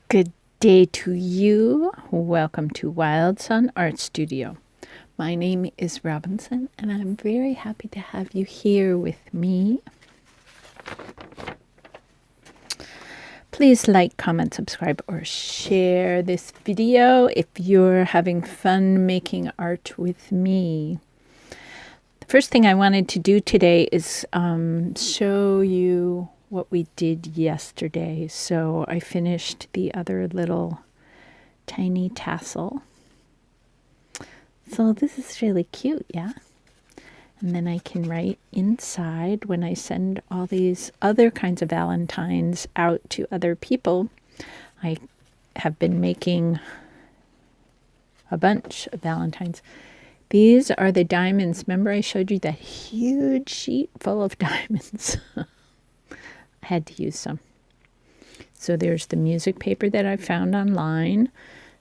Good day to you. Welcome to Wildsunne Art Studio. My name is Robinsunne, and I'm very happy to have you here with me. Please like, comment, subscribe, or share this video if you're having fun making art with me. The first thing I wanted to do today is show you what we did yesterday. So I finished the other little tiny tassel. So this is really cute, yeah? And then I can write inside when I send all these other kinds of Valentines out to other people. I have been making a bunch of Valentines. These are the diamonds. Remember I showed you that huge sheet full of diamonds? I had to use some. So there's the music paper that I found online,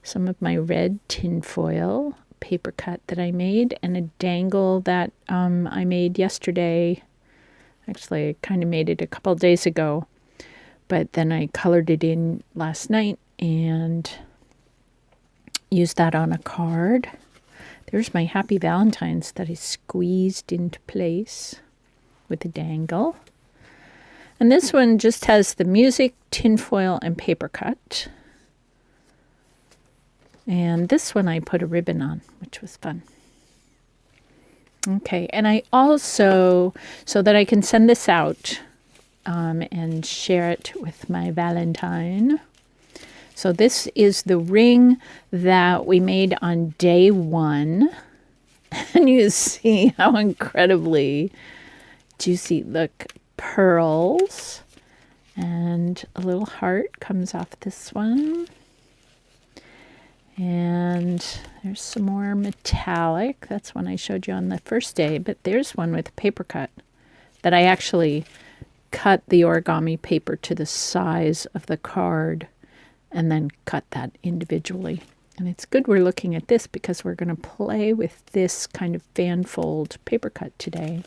some of my red tinfoil paper cut that I made, and a dangle that I made yesterday. Actually, I kind of made it a couple of days ago, but then I colored it in last night and used that on a card. There's my Happy Valentines that I squeezed into place with a dangle. And this one just has the music, tinfoil, and paper cut. And this one I put a ribbon on, which was fun. Okay, and I also, so that I can send this out and share it with my Valentine. So this is the ring that we made on day 1. And you see how incredibly juicy, look, pearls, and a little heart comes off this one, and there's some more metallic. That's one I showed you on the first day, but there's one with paper cut that I actually cut the origami paper to the size of the card and then cut that individually. And it's good we're looking at this because we're going to play with this kind of fan fold paper cut today.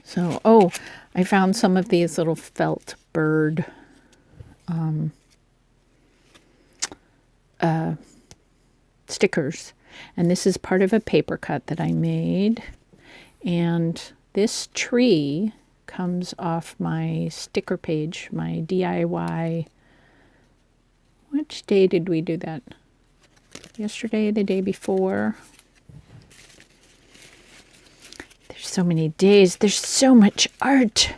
So, oh, I found some of these little felt bird stickers. And this is part of a paper cut that I made. And this tree comes off my sticker page, my DIY. Which day did we do that? Yesterday, the day before? So many days. There's so much art.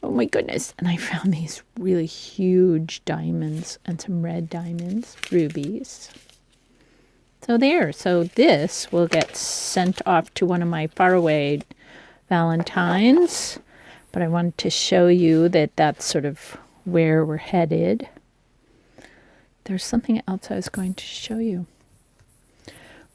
Oh my goodness. And I found these really huge diamonds and some red diamonds, rubies. So there. So this will get sent off to one of my faraway Valentines. But I wanted to show you that that's sort of where we're headed. There's something else I was going to show you.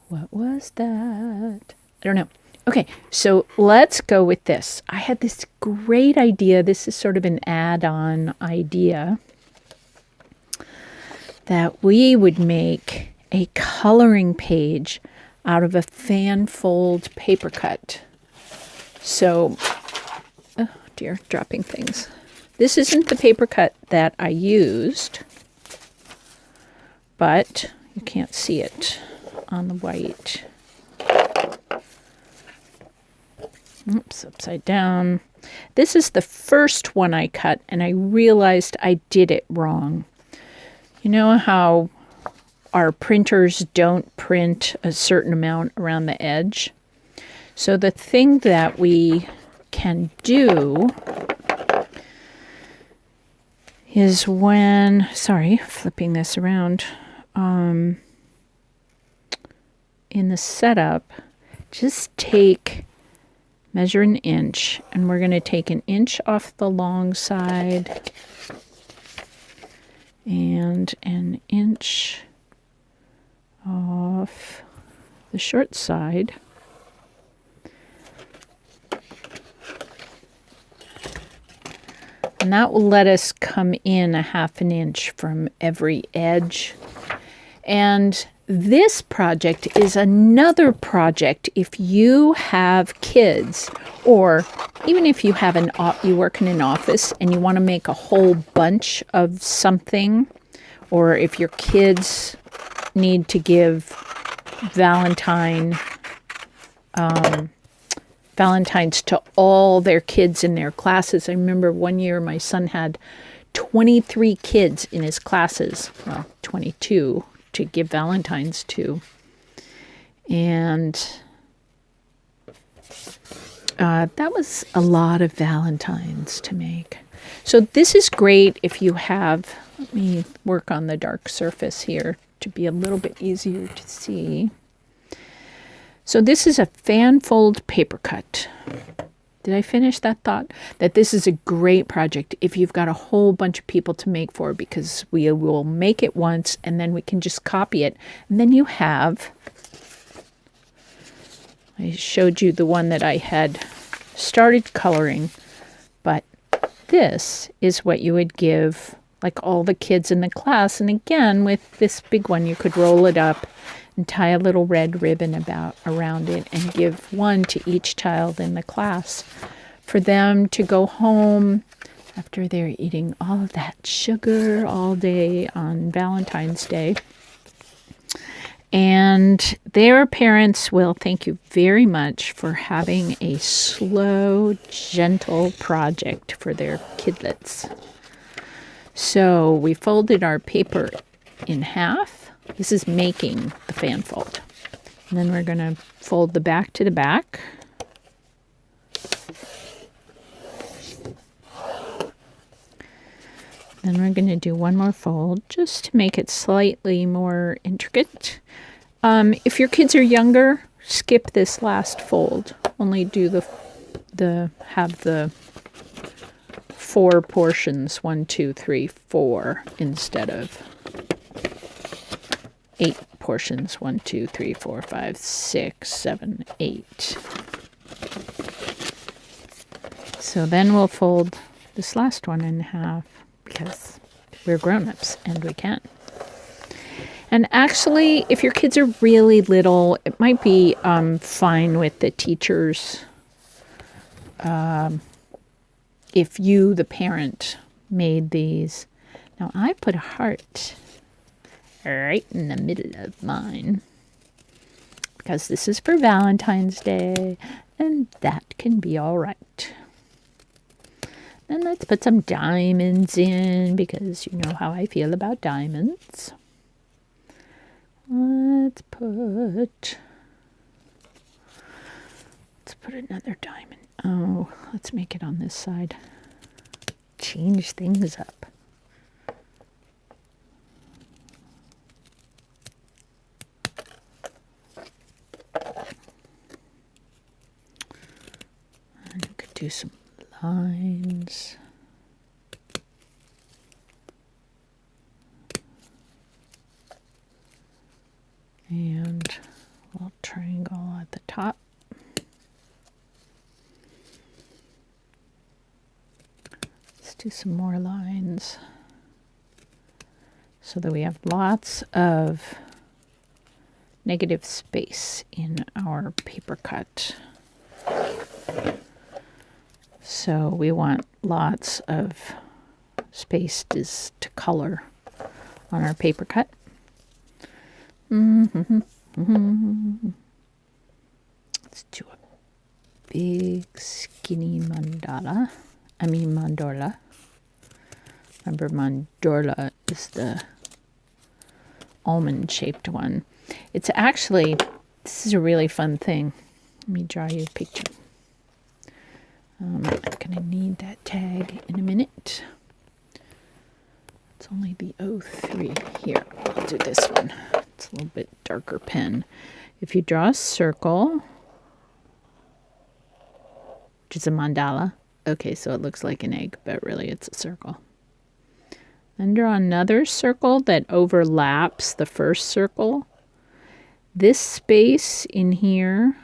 What was that? I don't know. Okay, so let's go with this. I had this great idea. This is sort of an add-on idea that we would make a coloring page out of a fan fold paper cut. So, oh dear, dropping things. This isn't the paper cut that I used, but you can't see it on the white. Oops, upside down. This is the first one I cut, and I realized I did it wrong. You know how our printers don't print a certain amount around the edge? So the thing that we can do is when, sorry, flipping this around, in the setup, just measure an inch, and we're going to take an inch off the long side and an inch off the short side. And that will let us come in a 1/2 inch from every edge. And this project is another project if you have kids, or even if you have you work in an office and you want to make a whole bunch of something, or if your kids need to give Valentines to all their kids in their classes. I remember one year my son had 23 kids in his classes, well, 22 to give Valentines to. And that was a lot of Valentines to make. So this is great if you have, let me work on the dark surface here to be a little bit easier to see. So this is a fan fold paper cut. Did I finish that thought? That this is a great project if you've got a whole bunch of people to make for, because we will make it once and then we can just copy it. And then you have, I showed you the one that I had started coloring, but this is what you would give like all the kids in the class. And again, with this big one, you could roll it up and tie a little red ribbon around it and give one to each child in the class for them to go home after they're eating all of that sugar all day on Valentine's Day. And their parents will thank you very much for having a slow, gentle project for their kidlets. So we folded our paper in half. This is making the fan fold. And then we're going to fold the back to the back. Then we're going to do one more fold just to make it slightly more intricate. If your kids are younger, skip this last fold. Only do have the 4 portions, 1, 2, 3, 4, instead of 8 portions, 1, 2, 3, 4, 5, 6, 7, 8. So then we'll fold this last one in half because we're grown-ups and we can. And actually, if your kids are really little, it might be fine with the teachers. If you, the parent, made these. Now, I put a heart right in the middle of mine because this is for Valentine's Day, and that can be all right. And let's put some diamonds in because you know how I feel about diamonds. Let's put another diamond. Oh, let's make it on this side. Change things up. And we could do some lines. And a little triangle at the top. Let's do some more lines so that we have lots of negative space in our paper cut. So we want lots of space to color on our paper cut. Let's do a big skinny mandala. Mandorla. Remember, mandorla is the almond-shaped one. It's actually, this is a really fun thing. Let me draw you a picture. I'm going to need that tag in a minute. It's only the 03 here. I'll do this one. It's a little bit darker pen. If you draw a circle, which is a mandala, okay, so it looks like an egg, but really it's a circle. Then draw another circle that overlaps the first circle. This space in here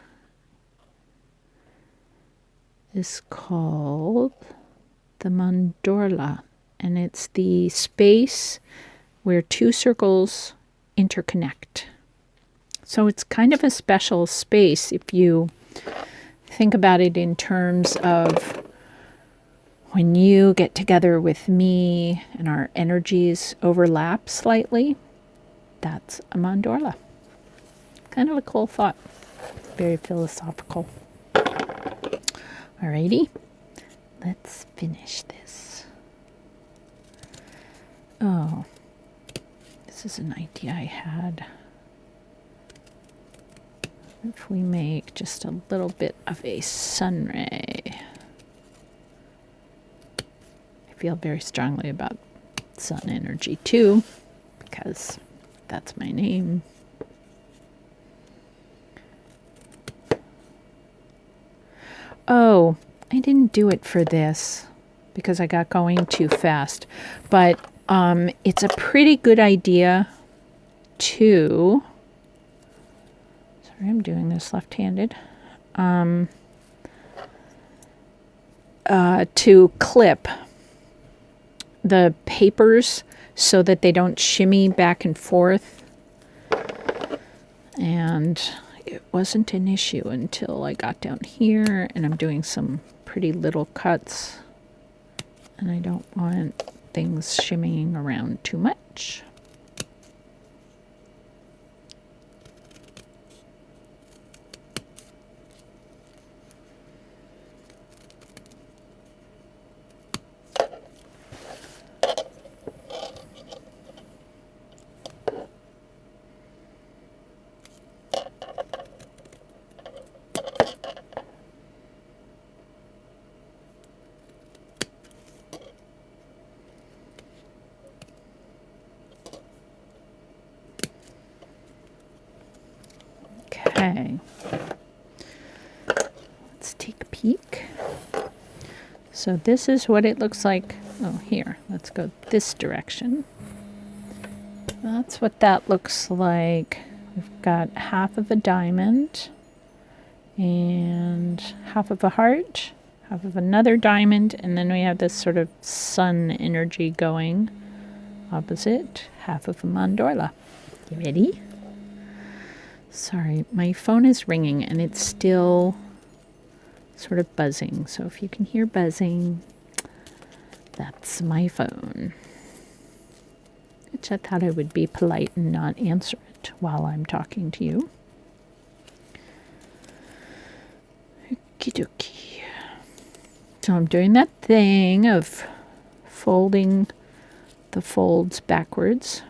is called the mandorla, and it's the space where 2 circles interconnect. So it's kind of a special space if you think about it in terms of when you get together with me and our energies overlap slightly. That's a mandorla. Kind of a cool thought. Very philosophical. Alrighty, let's finish this. Oh, this is an idea I had. If we make just a little bit of a sun ray. I feel very strongly about sun energy too, because that's my name. Oh, I didn't do it for this because I got going too fast. But it's a pretty good idea to... Sorry, I'm doing this left-handed. To clip the papers so that they don't shimmy back and forth. And it wasn't an issue until I got down here, and I'm doing some pretty little cuts, and I don't want things shimmying around too much. Okay, let's take a peek. So this is what it looks like. Oh, here, let's go this direction. That's what that looks like. We've got half of a diamond and half of a heart, half of another diamond, and then we have this sort of sun energy going opposite, half of a mandorla. You ready? Sorry, my phone is ringing and it's still sort of buzzing. So if you can hear buzzing, that's my phone. Which I thought I would be polite and not answer it while I'm talking to you. Okie dokie. So I'm doing that thing of folding the folds backwards.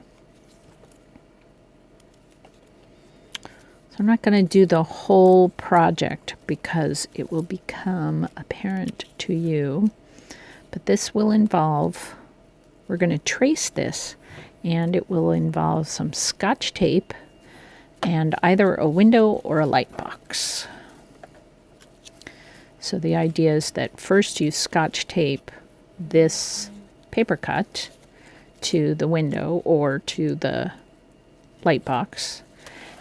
I'm not going to do the whole project because it will become apparent to you, but this will involve, we're going to trace this, and it will involve some Scotch tape and either a window or a light box. So the idea is that first you Scotch tape this paper cut to the window or to the light box,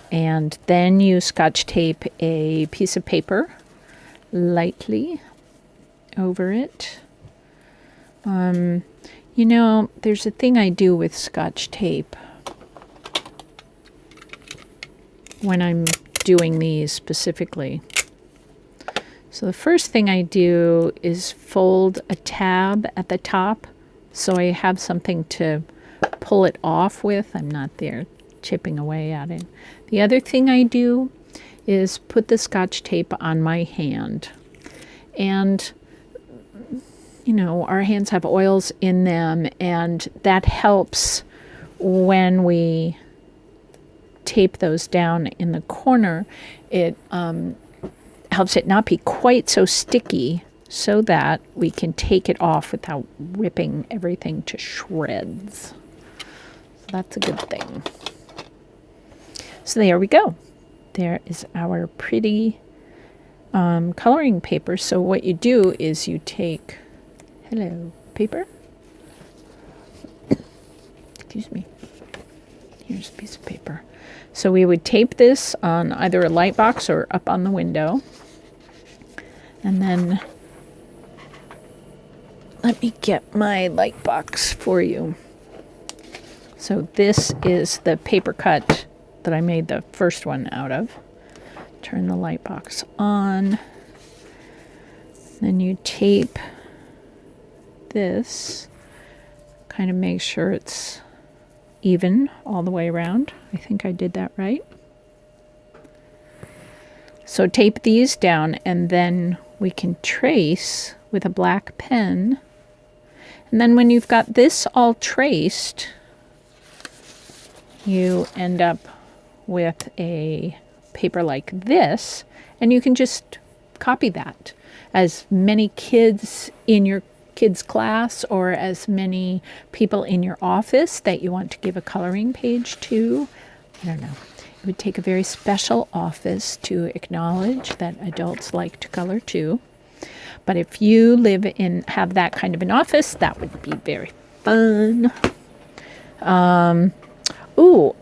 and then you Scotch tape a piece of paper lightly over it. You know, there's a thing I do with Scotch tape when I'm doing these specifically. So the first thing I do is fold a tab at the top so I have something to pull it off with. I'm not there chipping away at it. The other thing I do is put the Scotch tape on my hand. And, you know, our hands have oils in them, and that helps when we tape those down in the corner. It helps it not be quite so sticky so that we can take it off without ripping everything to shreds. So that's a good thing. So there we go. There is our pretty coloring paper. So what you do is you take, hello, paper. Excuse me. Here's a piece of paper. So we would tape this on either a light box or up on the window. And then let me get my light box for you. So this is the paper cut, that I made the first one out of. Turn the light box on. Then you tape this, kind of make sure it's even all the way around. I think I did that right. So tape these down, and then we can trace with a black pen. And then when you've got this all traced, you end up with a paper like this, and you can just copy that. As many kids in your kids' class or as many people in your office that you want to give a coloring page to. I don't know. It would take a very special office to acknowledge that adults like to color too. But if you have that kind of an office, that would be very fun.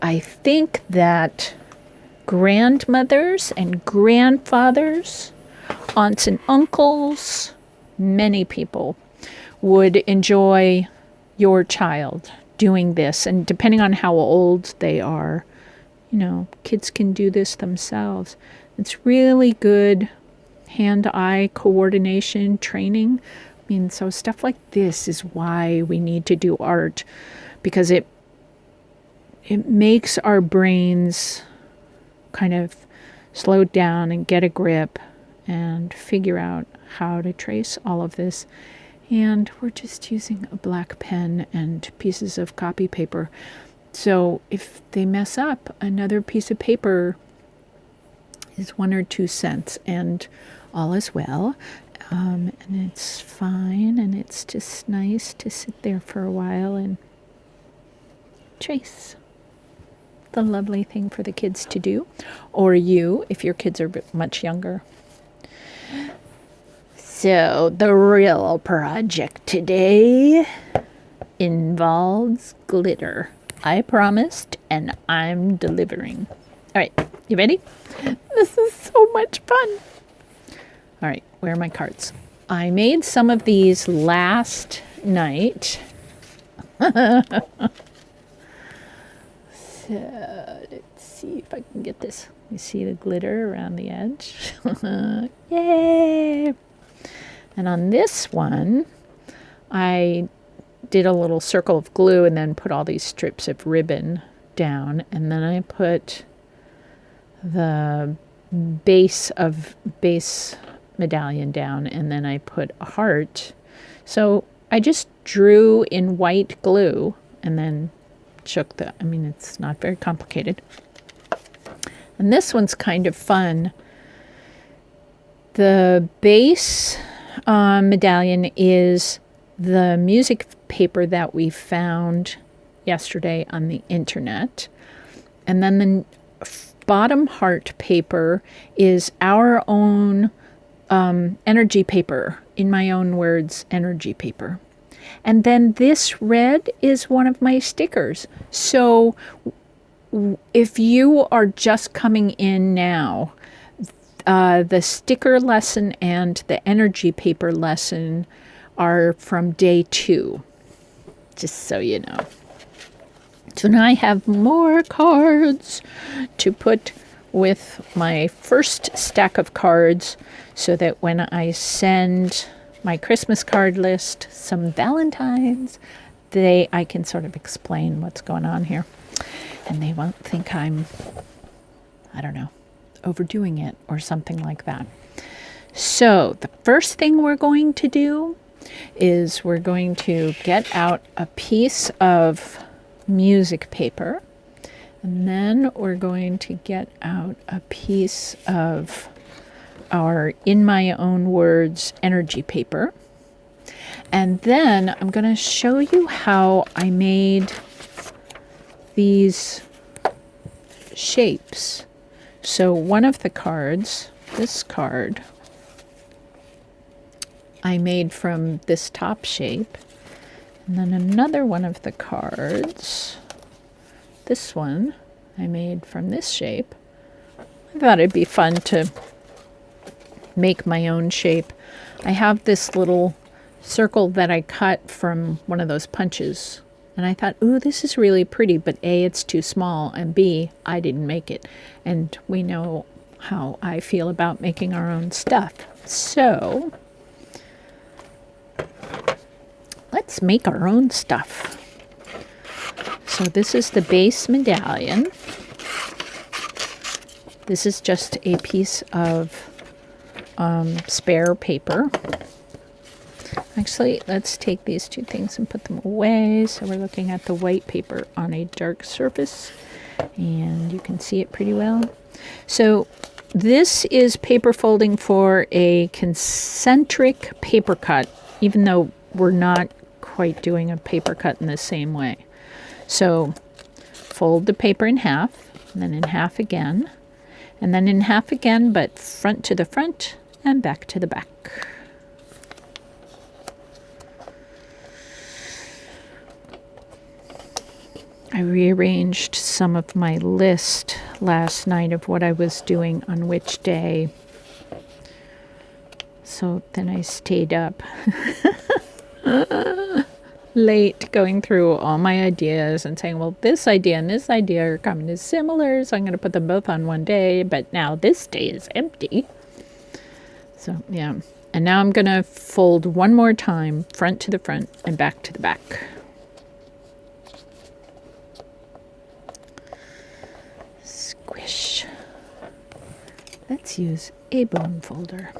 I think that grandmothers and grandfathers, aunts and uncles, many people would enjoy your child doing this. And depending on how old they are, kids can do this themselves. It's really good hand-eye coordination training. So stuff like this is why we need to do art, because it makes our brains kind of slow down and get a grip and figure out how to trace all of this. And we're just using a black pen and pieces of copy paper. So if they mess up, another piece of paper is 1 or 2 cents, and all is well. And it's fine, and it's just nice to sit there for a while and trace. The lovely thing for the kids to do, or you, if your kids are much younger. So the real project today involves glitter. I promised, and I'm delivering. All right, you ready? This is so much fun. All right, where are my cards? I made some of these last night. So let's see if I can get this. You see the glitter around the edge? Yay! And on this one, I did a little circle of glue and then put all these strips of ribbon down. And then I put the base medallion down, and then I put a heart. So I just drew in white glue and then shook it's not very complicated. And this one's kind of fun. The base medallion is the music paper that we found yesterday on the internet. And then the bottom heart paper is our own energy paper, in my own words, energy paper. And then this red is one of my stickers. So if you are just coming in now, the sticker lesson and the energy paper lesson are from day 2, just so you know. So now I have more cards to put with my first stack of cards, so that when I send my Christmas card list some Valentines, I can sort of explain what's going on here. And they won't think I'm, overdoing it or something like that. So the first thing we're going to do is we're going to get out a piece of music paper, and then we're going to get out a piece of our, in my own words, energy paper. And then I'm going to show you how I made these shapes. So one of the cards, this card, I made from this top shape. And then another one of the cards, this one, I made from this shape. I thought it'd be fun to make my own shape. I have this little circle that I cut from one of those punches And I thought, ooh, this is really pretty, but A, it's too small, and B, I didn't make it. And we know how I feel about making our own stuff. So let's make our own stuff. So this is the base medallion. This is just a piece of spare paper. Actually, let's take these two things and put them away. So we're looking at the white paper on a dark surface, and you can see it pretty well. So this is paper folding for a concentric paper cut, even though we're not quite doing a paper cut in the same way. So fold the paper in half, and then in half again, and then in half again, but front to the front and back to the back. I rearranged some of my list last night of what I was doing on which day. So then I stayed up late going through all my ideas and saying, well, this idea and this idea are kind of similar, so I'm going to put them both on one day, but now this day is empty. So, yeah. And now I'm going to fold one more time, front to the front and back to the back. Squish. Let's use a bone folder.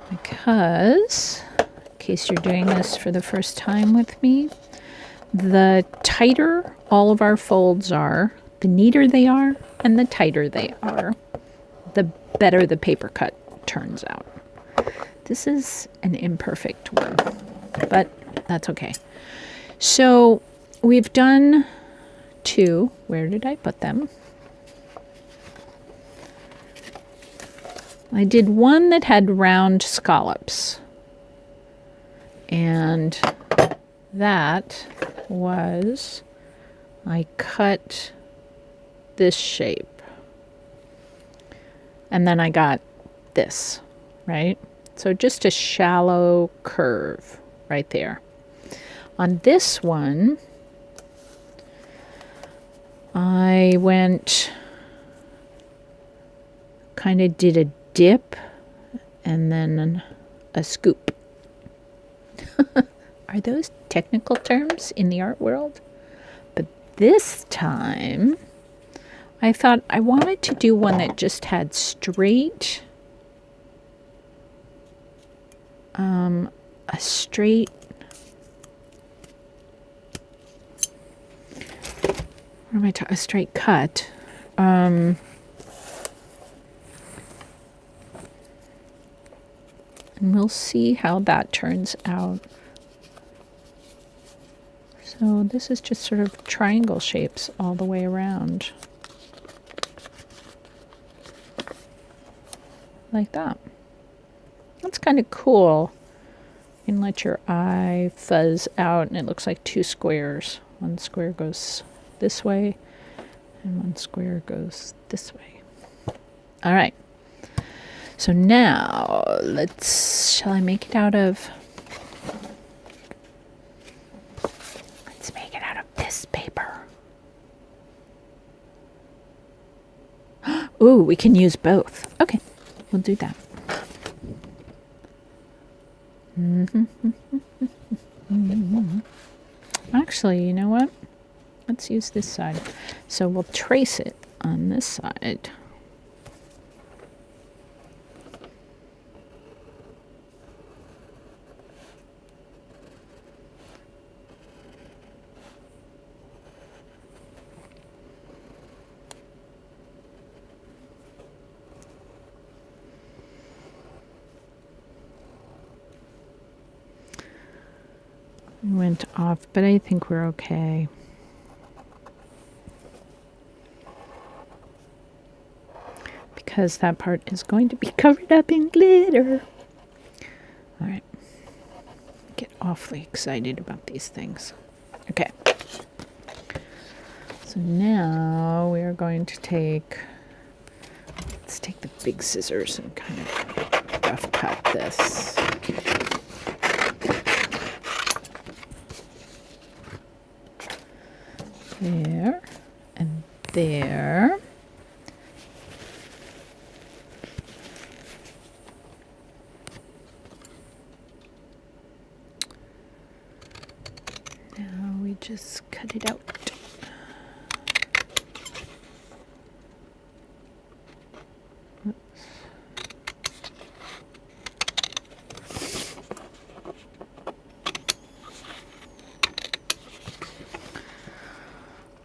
Because, in case you're doing this for the first time with me, the tighter all of our folds are, the neater they are, and the tighter they are, the better the paper cut turns out. This is an imperfect one, but that's okay. So we've done two. Where did I put them? I did one that had round scallops, and that was, I cut this shape, and then I got this, right? So just a shallow curve right there. On this one, I went, kind of did a dip and then a scoop. Are those technical terms in the art world? But this time, I thought I wanted to do one that just had straight, a straight, what am I talking? A straight cut. And we'll see how that turns out. So this is just sort of triangle shapes all the way around. Like that. That's kind of cool. You can let your eye fuzz out and it looks like two squares. One square goes this way and one square goes this way. All right. So now shall I make it out of, let's make it out of this paper. Ooh, we can use both. Okay, we'll do that. Actually, you know what? Let's use this side. So we'll trace it on this side. Went off, but I think we're okay. Because that part is going to be covered up in glitter. All right. Get awfully excited about these things. Okay. So now we are going to let's take the big scissors and kind of rough cut this. There and there. Now we just cut it out.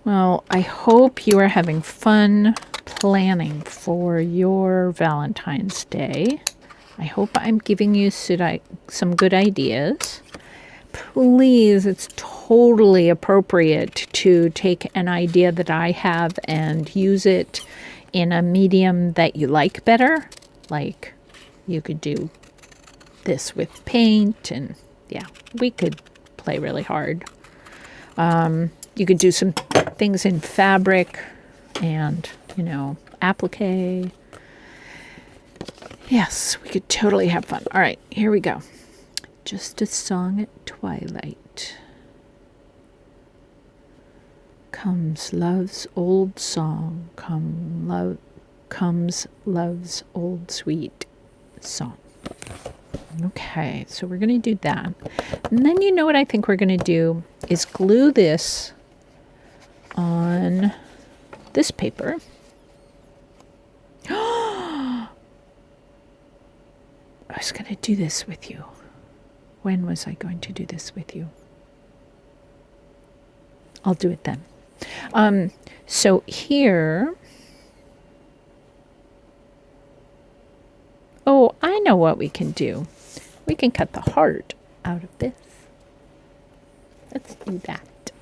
Well, I hope you are having fun planning for your Valentine's Day. I hope I'm giving you some good ideas. Please, it's totally appropriate to take an idea that I have and use it in a medium that you like better. Like, you could do this with paint, and yeah, we could play really hard. You could do some things in fabric and, you know, applique. Yes, we could totally have fun. All right, here we go. Just a song at twilight. Comes love's old song. Comes love's old sweet song. Okay, so we're going to do that. And then you know what I think we're going to do is glue this on this paper. I was going to do this with you. When was I going to do this with you? I'll do it then. So here... Oh, I know what we can do. We can cut the heart out of this. Let's do that.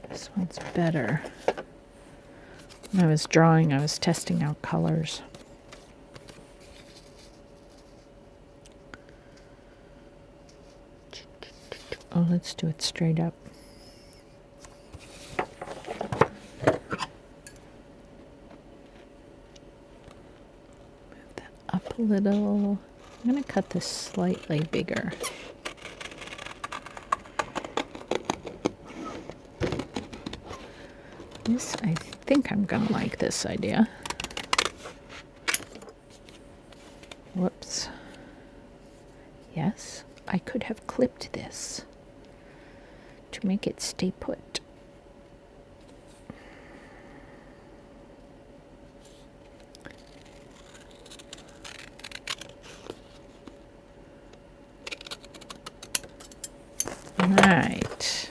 This one's better. When I was drawing, I was testing out colors. Oh, let's do it straight up. A little. I'm going to cut this slightly bigger. This, I think I'm going to like this idea. Whoops. Yes, I could have clipped this to make it stay put. Alright.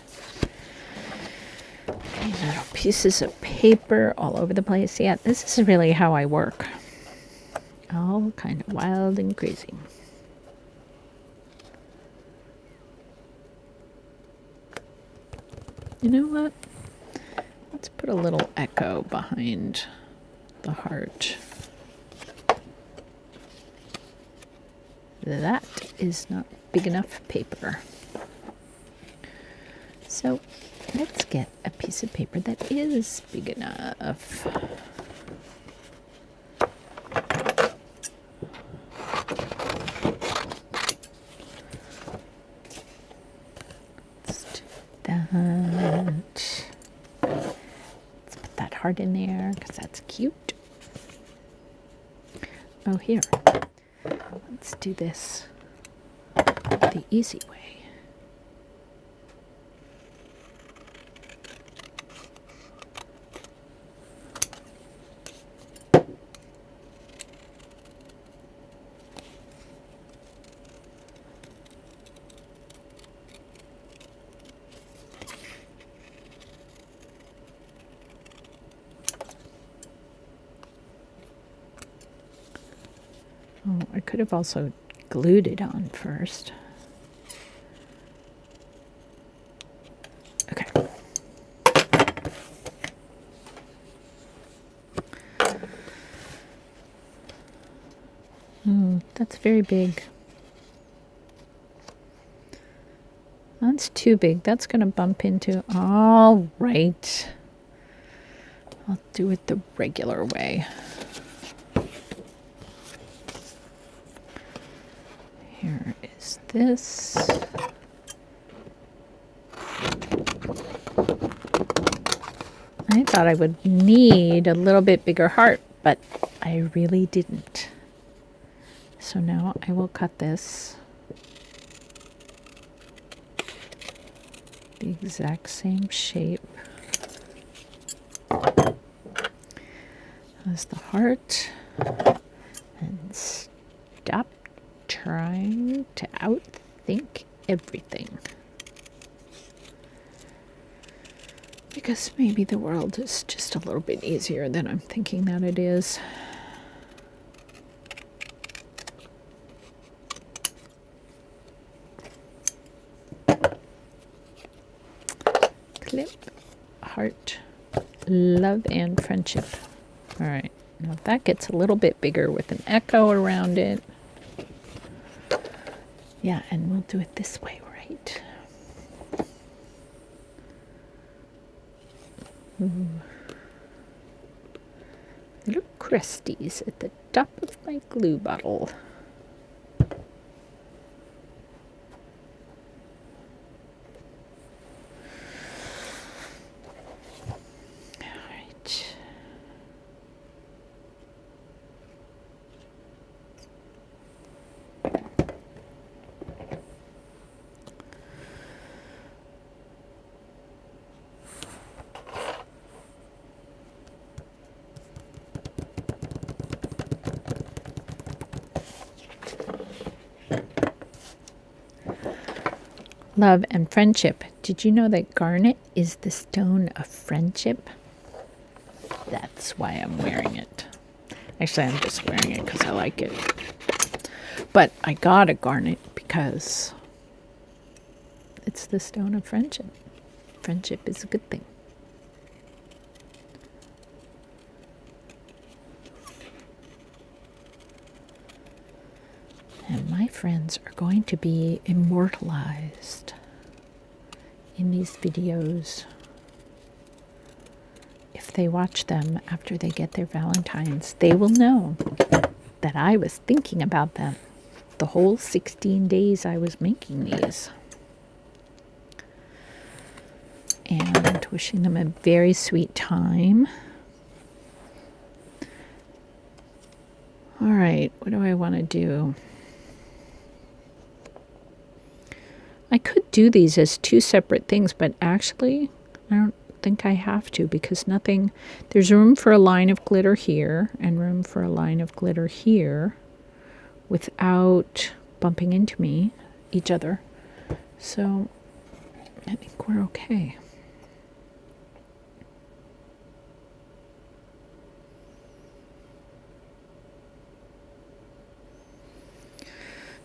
These little pieces of paper all over the place. Yeah, this is really how I work. All kind of wild and crazy. You know what? Let's put a little echo behind the heart. That is not big enough paper. So let's get a piece of paper that is big enough. Let's do that. Let's put that heart in there because that's cute. Oh, here. Let's do this the easy way. Oh, I could have also glued it on first. Okay. That's very big. That's too big. That's going to bump into... All right. I'll do it the regular way. this. I thought I would need a little bit bigger heart, but I really didn't. So now I will cut this the exact same shape as the heart, and stop trying to outthink everything. Because maybe the world is just a little bit easier than I'm thinking that it is. Clip, heart, love, and friendship. All right, now if that gets a little bit bigger with an echo around it. Yeah, and we'll do it this way, right? Ooh. Little crusties at the top of my glue bottle. Love and friendship. Did you know that garnet is the stone of friendship? That's why I'm wearing it. Actually, I'm just wearing it because I like it. But I got a garnet because it's the stone of friendship. Friendship is a good thing. And my friends are going to be immortalized in these videos. If they watch them after they get their Valentines, they will know that I was thinking about them the whole 16 days I was making these. And wishing them a very sweet time. All right, what do I want to do? I could do these as two separate things, but actually I don't think I have to, because there's room for a line of glitter here and room for a line of glitter here without bumping into each other. So I think we're okay.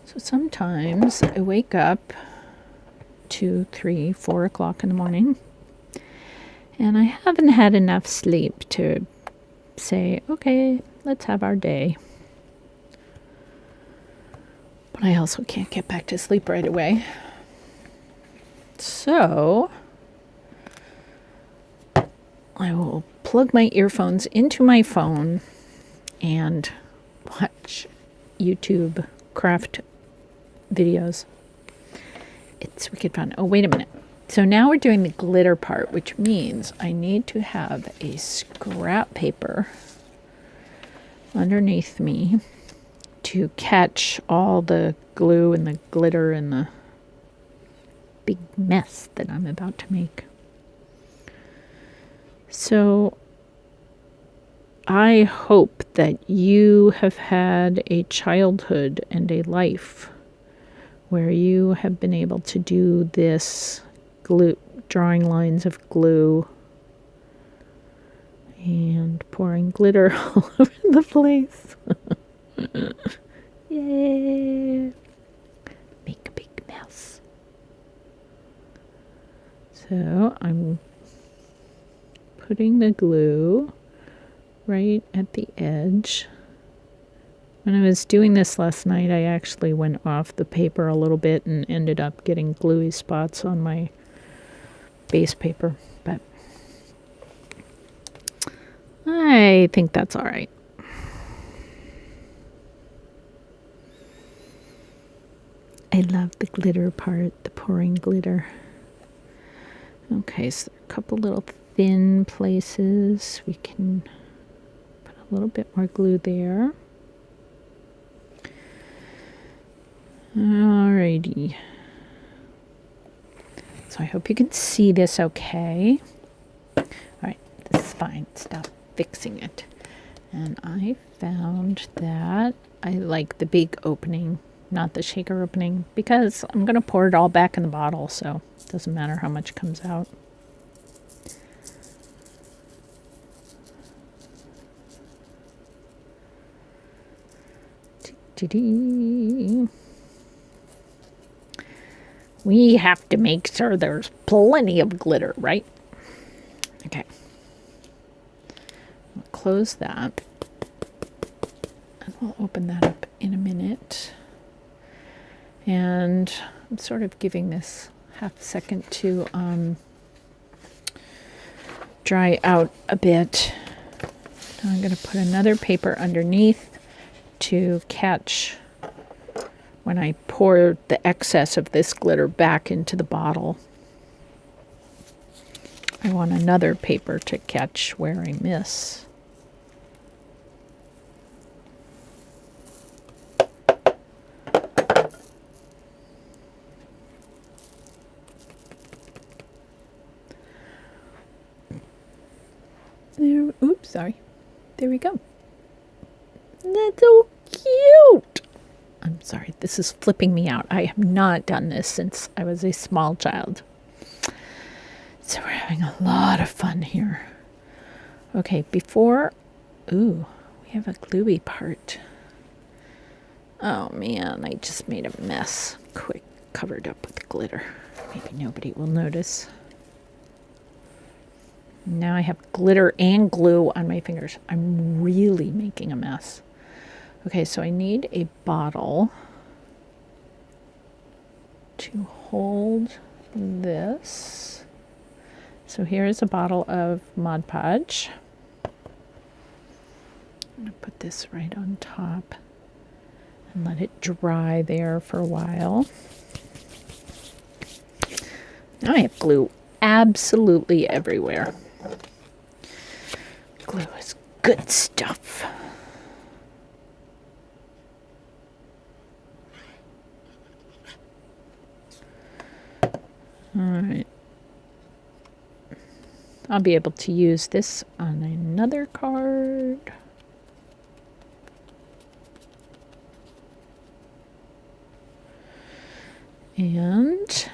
So sometimes I wake up 2, 3, 4 o'clock in the morning, and I haven't had enough sleep to say, okay, let's have our day. But I also can't get back to sleep right away. So I will plug my earphones into my phone and watch YouTube craft videos. It's wicked fun. Oh, wait a minute. So now we're doing the glitter part, which means I need to have a scrap paper underneath me to catch all the glue and the glitter and the big mess that I'm about to make. So I hope that you have had a childhood and a life where you have been able to do this glue, drawing lines of glue and pouring glitter all over the place. Yay! Make a big mess. So I'm putting the glue right at the edge. When I was doing this last night, I actually went off the paper a little bit and ended up getting gluey spots on my base paper, but I think that's all right. I I love the glitter part, the pouring glitter. Okay, so there are a couple little thin places. We can put a little bit more glue there. Alrighty. So I hope you can see this okay. Alright, this is fine. Stop fixing it. And I found that I like the big opening, not the shaker opening, because I'm going to pour it all back in the bottle, so it doesn't matter how much comes out. We have to make sure there's plenty of glitter, right? Okay. I'll close that. And we'll open that up in a minute. And I'm sort of giving this half a second to dry out a bit. Now I'm going to put another paper underneath to catch when I pour the excess of this glitter back into the bottle. I want another paper to catch where I miss. There, oops, sorry. There we go. That's so cute. I'm sorry, this is flipping me out. I have not done this since I was a small child. So we're having a lot of fun here. Okay, before, ooh, we have a gluey part. Oh man, I just made a mess. Quick, covered up with glitter. Maybe nobody will notice. Now I have glitter and glue on my fingers. I'm really making a mess. Okay, so I need a bottle to hold this. So here is a bottle of Mod Podge. I'm going to put this right on top and let it dry there for a while. Now I have glue absolutely everywhere. Glue is good stuff. All right. I'll be able to use this on another card. And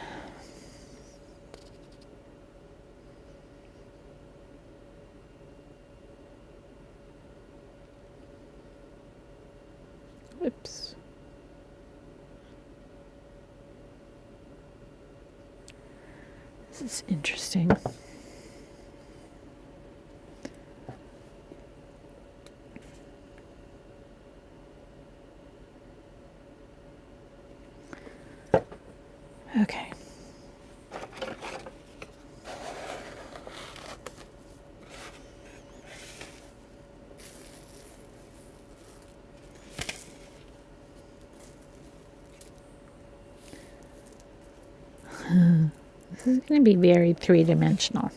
whoops. This is interesting. Okay. This is going to be very three-dimensional.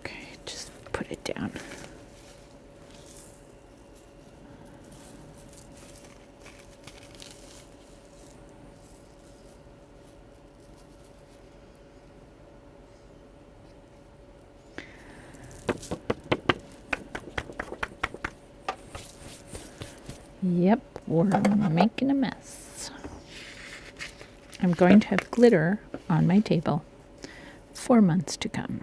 Okay, just put it down. Yep, we're making a mess. I'm going to have glitter on my table for months to come.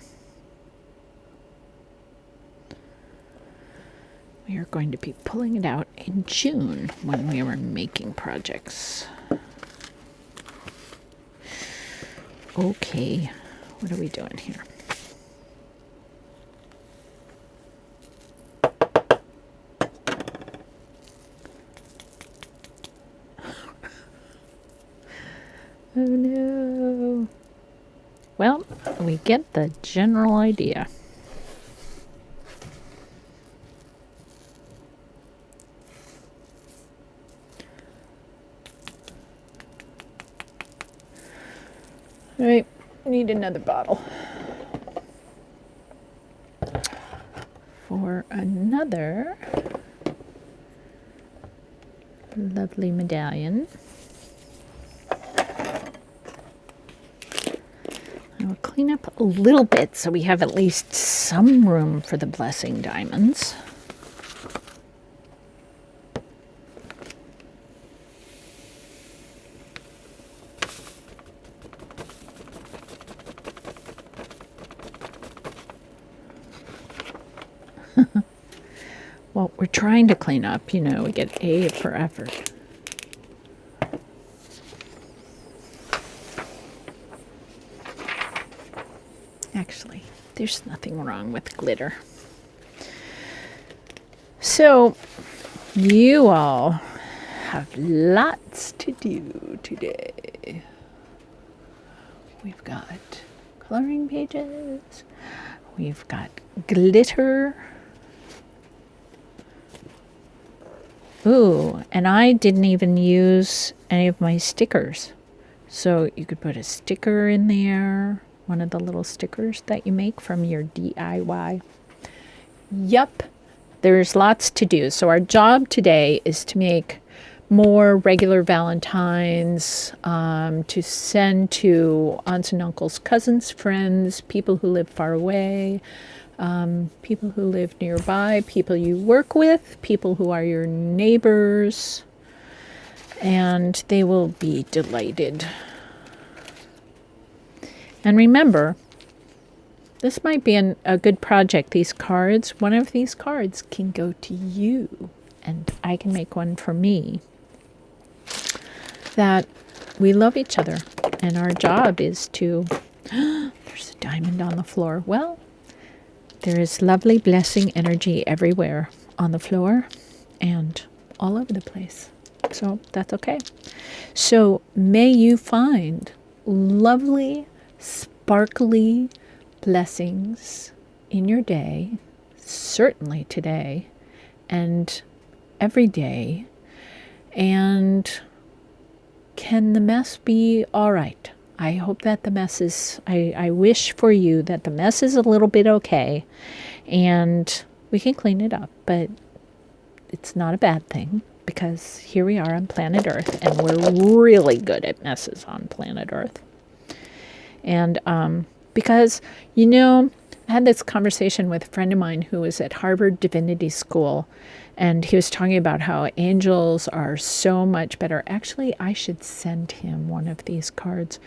We are going to be pulling it out in June when we are making projects. Okay, what are we doing here? Oh no. Well, we get the general idea. need another bottle for another lovely medallion. I will clean up a little bit so we have at least some room for the blessing diamonds. Well, we're trying to clean up, you know, we get A for effort. Actually, there's nothing wrong with glitter. So, you all have lots to do today. We've got coloring pages, we've got glitter. Ooh, and I didn't even use any of my stickers. So you could put a sticker in there, one of the little stickers that you make from your DIY. Yup, there's lots to do. So our job today is to make more regular Valentines to send to aunts and uncles, cousins, friends, people who live far away, people who live nearby, people you work with, people who are your neighbors, and they will be delighted. And remember, this might be a good project, these cards. One of these cards can go to you, and I can make one for me. That we love each other, and our job is to... There's a diamond on the floor. Well, there is lovely blessing energy everywhere on the floor and all over the place. So that's okay. So may you find lovely, sparkly blessings in your day, certainly today and every day. And can the mess be all right? I hope that the mess is, I wish for you that the mess is a little bit okay and we can clean it up, but it's not a bad thing because here we are on planet Earth and we're really good at messes on planet Earth. And because, you know, I had this conversation with a friend of mine who was at Harvard Divinity School, and he was talking about how angels are so much better. Actually, I should send him one of these cards.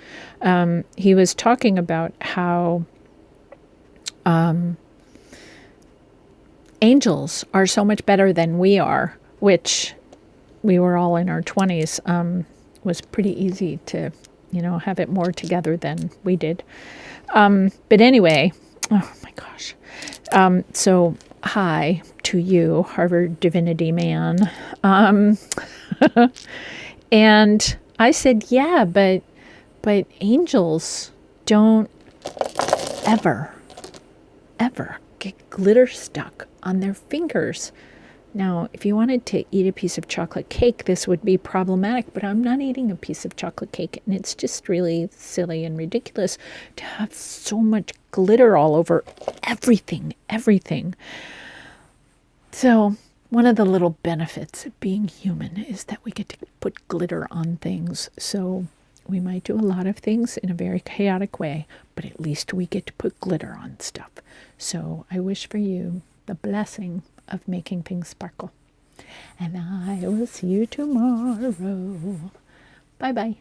He was talking about how angels are so much better than we are, which we were all in our 20s, was pretty easy to, you know, have it more together than we did. But anyway, oh my gosh. So hi to you, Harvard Divinity man. And I said, yeah, but angels don't ever get glitter stuck on their fingers. Now, if you wanted to eat a piece of chocolate cake, this would be problematic, but I'm not eating a piece of chocolate cake, and it's just really silly and ridiculous to have so much glitter all over everything. So, one of the little benefits of being human is that we get to put glitter on things. So, we might do a lot of things in a very chaotic way, but at least we get to put glitter on stuff. So, I wish for you the blessing of making things sparkle. And I will see you tomorrow. Bye-bye.